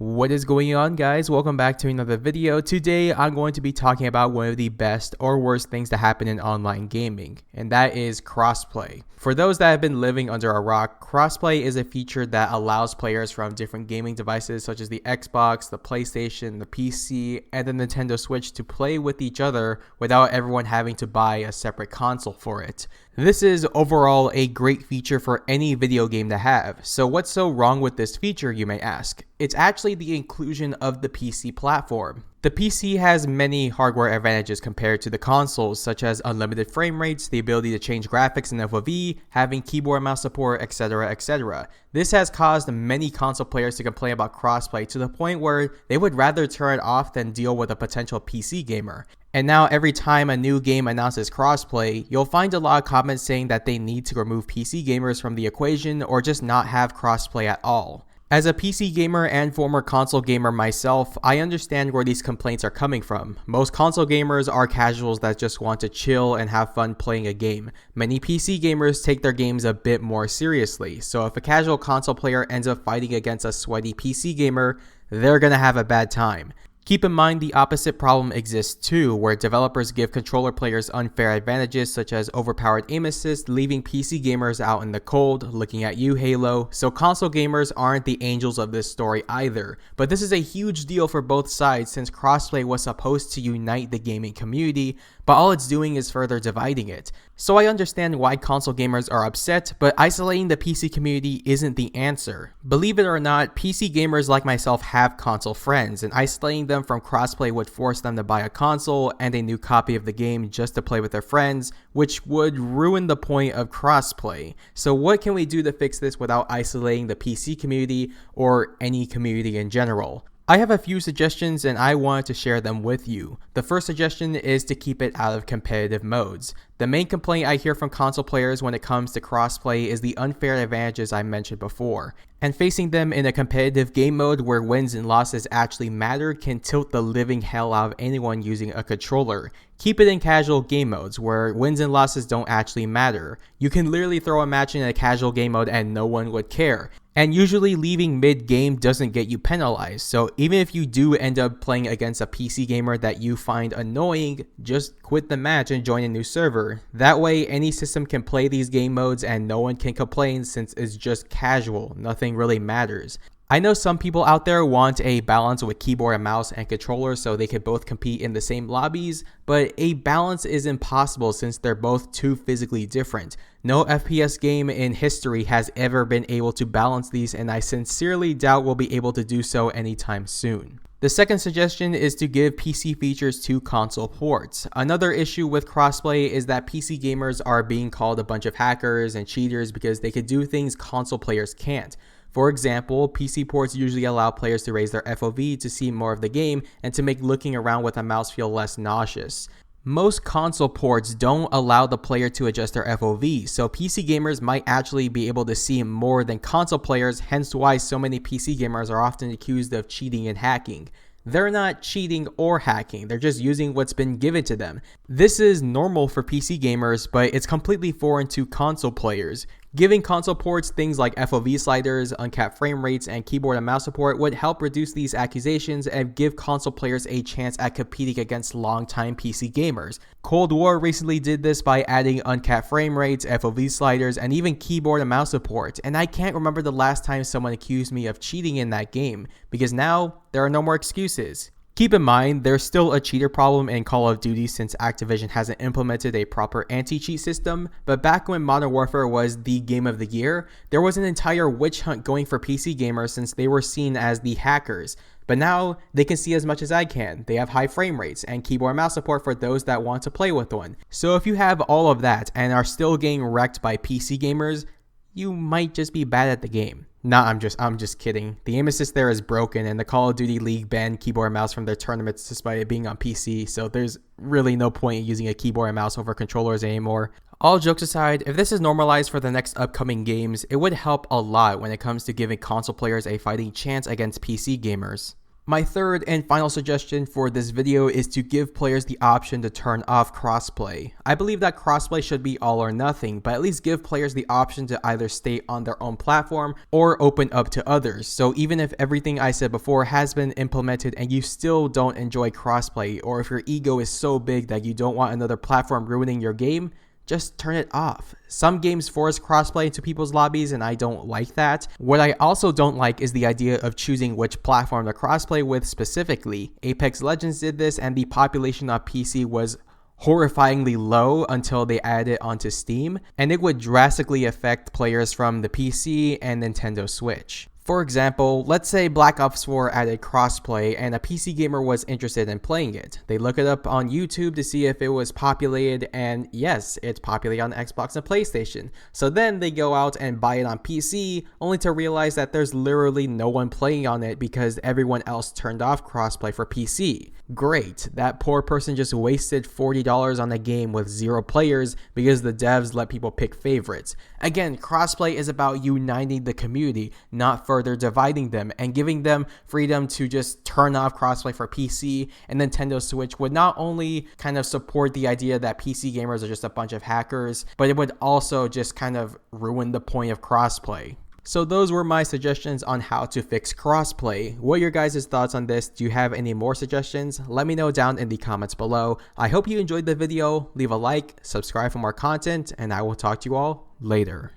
What is going on, guys? Welcome back to another video. Today I'm going to be talking about one of the best or worst things to happen in online gaming, and that is crossplay. For those that have been living under a rock, crossplay is a feature that allows players from different gaming devices such as the Xbox, the PlayStation, the PC, and the Nintendo Switch to play with each other without everyone having to buy a separate console for it. This is overall a great feature for any video game to have. So what's so wrong with this feature, you may ask? It's actually the inclusion of the PC platform. The PC has many hardware advantages compared to the consoles, such as unlimited frame rates, the ability to change graphics in FOV, having keyboard and mouse support, etc, etc. This has caused many console players to complain about crossplay to the point where they would rather turn it off than deal with a potential PC gamer. And now every time a new game announces crossplay, you'll find a lot of comments saying that they need to remove PC gamers from the equation or just not have crossplay at all. As a PC gamer and former console gamer myself, I understand where these complaints are coming from. Most console gamers are casuals that just want to chill and have fun playing a game. Many PC gamers take their games a bit more seriously, so if a casual console player ends up fighting against a sweaty PC gamer, they're gonna have a bad time. Keep in mind the opposite problem exists too, where developers give controller players unfair advantages such as overpowered aim assist, leaving PC gamers out in the cold, looking at you Halo, so console gamers aren't the angels of this story either. But this is a huge deal for both sides since crossplay was supposed to unite the gaming community, but all it's doing is further dividing it. So I understand why console gamers are upset, but isolating the PC community isn't the answer. Believe it or not, PC gamers like myself have console friends, and isolating them from crossplay would force them to buy a console and a new copy of the game just to play with their friends, which would ruin the point of crossplay. So what can we do to fix this without isolating the PC community or any community in general? I have a few suggestions and I wanted to share them with you. The first suggestion is to keep it out of competitive modes. The main complaint I hear from console players when it comes to crossplay is the unfair advantages I mentioned before, and facing them in a competitive game mode where wins and losses actually matter can tilt the living hell out of anyone using a controller. Keep it in casual game modes where wins and losses don't actually matter. You can literally throw a match in a casual game mode and no one would care. And usually leaving mid-game doesn't get you penalized, so even if you do end up playing against a PC gamer that you find annoying, just quit the match and join a new server. That way any system can play these game modes and no one can complain since it's just casual, nothing really matters. I know some people out there want a balance with keyboard and mouse and controller so they can both compete in the same lobbies, but a balance is impossible since they're both too physically different. No FPS game in history has ever been able to balance these, and I sincerely doubt we'll be able to do so anytime soon. The second suggestion is to give PC features to console ports. Another issue with crossplay is that PC gamers are being called a bunch of hackers and cheaters because they could do things console players can't. For example, PC ports usually allow players to raise their FOV to see more of the game and to make looking around with a mouse feel less nauseous. Most console ports don't allow the player to adjust their FOV, so PC gamers might actually be able to see more than console players, hence why so many PC gamers are often accused of cheating and hacking. They're not cheating or hacking, they're just using what's been given to them. This is normal for PC gamers, but it's completely foreign to console players. Giving console ports things like FOV sliders, uncapped frame rates, and keyboard and mouse support would help reduce these accusations and give console players a chance at competing against longtime PC gamers. Cold War recently did this by adding uncapped frame rates, FOV sliders, and even keyboard and mouse support, and I can't remember the last time someone accused me of cheating in that game, because now there are no more excuses. Keep in mind, there's still a cheater problem in Call of Duty since Activision hasn't implemented a proper anti-cheat system, but back when Modern Warfare was the game of the year, there was an entire witch hunt going for PC gamers since they were seen as the hackers. But now, they can see as much as I can. They have high frame rates and keyboard and mouse support for those that want to play with one. So if you have all of that and are still getting wrecked by PC gamers, you might just be bad at the game. Nah, I'm just kidding. The aim assist there is broken and the Call of Duty League banned keyboard and mouse from their tournaments despite it being on PC, so there's really no point in using a keyboard and mouse over controllers anymore. All jokes aside, if this is normalized for the next upcoming games, it would help a lot when it comes to giving console players a fighting chance against PC gamers. My third and final suggestion for this video is to give players the option to turn off crossplay. I believe that crossplay should be all or nothing, but at least give players the option to either stay on their own platform or open up to others. So even if everything I said before has been implemented and you still don't enjoy crossplay, or if your ego is so big that you don't want another platform ruining your game, just turn it off. Some games force crossplay into people's lobbies and I don't like that. What I also don't like is the idea of choosing which platform to crossplay with specifically. Apex Legends did this and the population on PC was horrifyingly low until they added it onto Steam, and it would drastically affect players from the PC and Nintendo Switch. For example, let's say Black Ops 4 added crossplay and a PC gamer was interested in playing it. They look it up on YouTube to see if it was populated, and yes, it's populated on Xbox and PlayStation. So then they go out and buy it on PC, only to realize that there's literally no one playing on it because everyone else turned off crossplay for PC. Great, that poor person just wasted $40 on a game with 0 players because the devs let people pick favorites. Again, crossplay is about uniting the community, not further dividing them, and giving them freedom to just turn off crossplay for PC and Nintendo Switch would not only kind of support the idea that PC gamers are just a bunch of hackers, but it would also just kind of ruin the point of crossplay. So those were my suggestions on how to fix crossplay. What are your guys' thoughts on this? Do you have any more suggestions? Let me know down in the comments below. I hope you enjoyed the video. Leave a like, subscribe for more content, and I will talk to you all later.